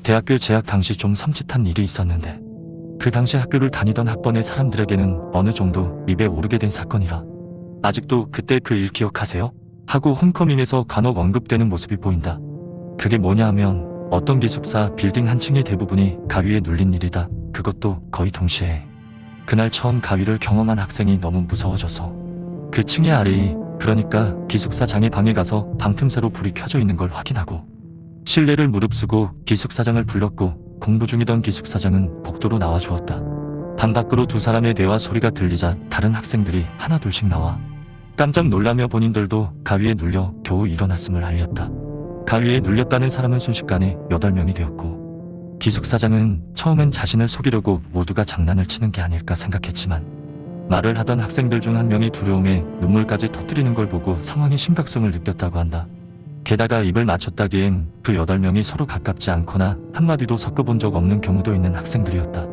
대학교 재학 당시 좀 섬찟한 일이 있었는데 그 당시 학교를 다니던 학번의 사람들에게는 어느 정도 입에 오르게 된 사건이라 아직도 그때 그 일 기억하세요? 하고 홈커밍에서 간혹 언급되는 모습이 보인다. 그게 뭐냐 하면 어떤 기숙사 빌딩 한 층의 대부분이 가위에 눌린 일이다. 그것도 거의 동시에. 그날 처음 가위를 경험한 학생이 너무 무서워져서 그 층의 아래에 그러니까 기숙사장의 방에 가서 방 틈새로 불이 켜져 있는 걸 확인하고 실내를 무릅쓰고 기숙사장을 불렀고 공부 중이던 기숙사장은 복도로 나와 주었다. 방 밖으로 두 사람의 대화 소리가 들리자 다른 학생들이 하나 둘씩 나와 깜짝 놀라며 본인들도 가위에 눌려 겨우 일어났음을 알렸다. 가위에 눌렸다는 사람은 순식간에 8명이 되었고 기숙사장은 처음엔 자신을 속이려고 모두가 장난을 치는 게 아닐까 생각했지만 말을 하던 학생들 중 한 명이 두려움에 눈물까지 터뜨리는 걸 보고 상황의 심각성을 느꼈다고 한다. 게다가 입을 맞췄다기엔 그 8명이 서로 가깝지 않거나 한마디도 섞어본 적 없는 경우도 있는 학생들이었다.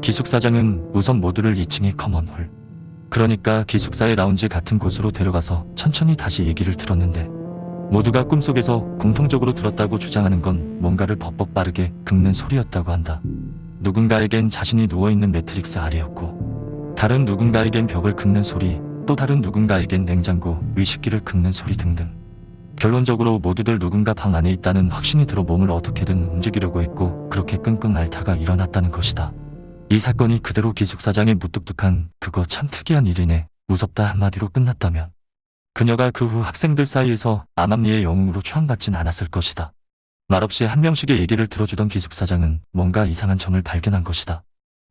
기숙사장은 우선 모두를 2층의 커먼홀, 그러니까 기숙사의 라운지 같은 곳으로 데려가서 천천히 다시 얘기를 들었는데 모두가 꿈속에서 공통적으로 들었다고 주장하는 건 뭔가를 벅벅 빠르게 긁는 소리였다고 한다. 누군가에겐 자신이 누워있는 매트릭스 아래였고 다른 누군가에겐 벽을 긁는 소리, 또 다른 누군가에겐 냉장고, 위식기를 긁는 소리 등등. 결론적으로 모두들 누군가 방 안에 있다는 확신이 들어 몸을 어떻게든 움직이려고 했고 그렇게 끙끙 앓다가 일어났다는 것이다. 이 사건이 그대로 기숙사장의 무뚝뚝한 그거 참 특이한 일이네, 무섭다 한마디로 끝났다면 그녀가 그 후 학생들 사이에서 암암리의 영웅으로 추앙받진 않았을 것이다. 말없이 한 명씩의 얘기를 들어주던 기숙사장은 뭔가 이상한 점을 발견한 것이다.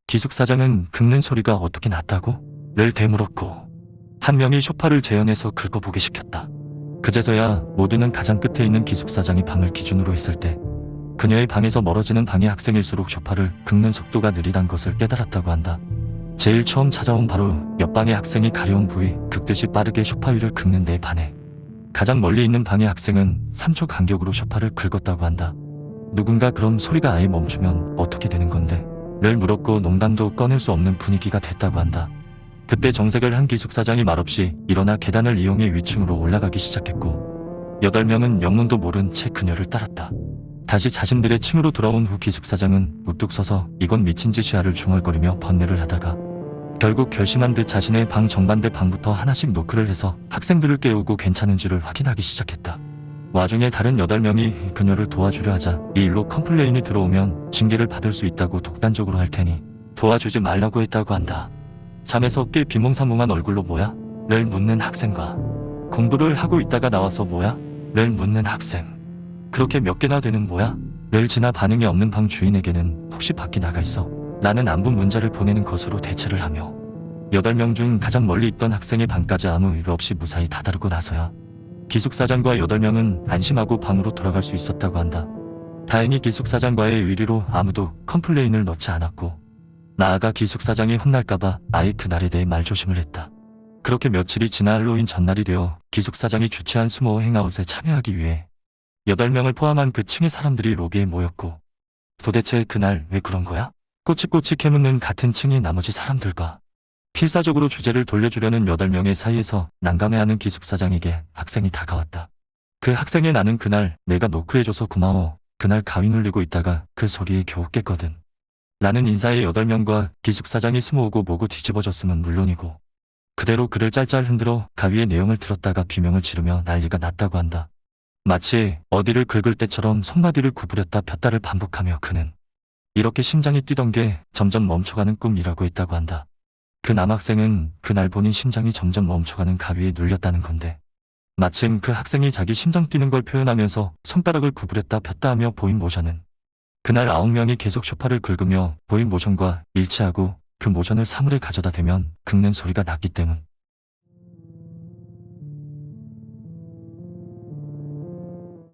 기숙사장은 긁는 소리가 어떻게 났다고? 를 되물었고 한 명이 소파를 재현해서 긁어보게 시켰다. 그제서야 모두는 가장 끝에 있는 기숙사장이 방을 기준으로 했을 때 그녀의 방에서 멀어지는 방의 학생일수록 소파를 긁는 속도가 느리단 것을 깨달았다고 한다. 제일 처음 찾아온 바로 옆방의 학생이 가려운 부위 긁듯이 빠르게 소파 위를 긁는 데 반해 가장 멀리 있는 방의 학생은 3초 간격으로 소파를 긁었다고 한다. 누군가 그럼 소리가 아예 멈추면 어떻게 되는 건데? 를 물었고 농담도 꺼낼 수 없는 분위기가 됐다고 한다. 그때 정색을 한 기숙사장이 말없이 일어나 계단을 이용해 위층으로 올라가기 시작했고 8명은 영문도 모른 채 그녀를 따랐다. 다시 자신들의 층으로 돌아온 후 기숙사장은 우뚝 서서 이건 미친 짓이야를 중얼거리며 번뇌를 하다가 결국 결심한 듯 자신의 방 정반대 방부터 하나씩 노크를 해서 학생들을 깨우고 괜찮은지를 확인하기 시작했다. 와중에 다른 8명이 그녀를 도와주려 하자 이 일로 컴플레인이 들어오면 징계를 받을 수 있다고 독단적으로 할 테니 도와주지 말라고 했다고 한다. 잠에서 깨 비몽사몽한 얼굴로 뭐야? 를 묻는 학생과 공부를 하고 있다가 나와서 뭐야? 를 묻는 학생. 그렇게 몇 개나 되는 뭐야? 를 지나 반응이 없는 방 주인에게는 혹시 밖에 나가 있어? 라는 안부 문자를 보내는 것으로 대체를 하며 8명 중 가장 멀리 있던 학생의 방까지 아무 일 없이 무사히 다다르고 나서야 기숙사장과 8명은 안심하고 방으로 돌아갈 수 있었다고 한다. 다행히 기숙사장과의 의리로 아무도 컴플레인을 넣지 않았고 나아가 기숙사장이 혼날까봐 아예 그날에 대해 말조심을 했다. 그렇게 며칠이 지나 할로윈 전날이 되어 기숙사장이 주최한 스모어 행아웃에 참여하기 위해 8명을 포함한 그 층의 사람들이 로비에 모였고 도대체 그날 왜 그런 거야? 꼬치꼬치 캐묻는 같은 층의 나머지 사람들과 필사적으로 주제를 돌려주려는 8명의 사이에서 난감해하는 기숙사장에게 학생이 다가왔다. 그 학생의 나는 그날 내가 노크해줘서 고마워. 그날 가위 눌리고 있다가 그 소리에 겨우 깼거든. 라는 인사에 8명과 기숙사장이 스모으고 뭐고 뒤집어졌으면 물론이고 그대로 그를 짤짤 흔들어 가위의 내용을 들었다가 비명을 지르며 난리가 났다고 한다. 마치 어디를 긁을 때처럼 손마디를 구부렸다 폈다를 반복하며 그는 이렇게 심장이 뛰던 게 점점 멈춰가는 꿈이라고 했다고 한다. 그 남학생은 그날 본인 심장이 점점 멈춰가는 가위에 눌렸다는 건데 마침 그 학생이 자기 심장 뛰는 걸 표현하면서 손가락을 구부렸다 폈다 하며 보인 모션은 그날 9명이 계속 소파를 긁으며 보인 모션과 일치하고 그 모션을 사물에 가져다 대면 긁는 소리가 났기 때문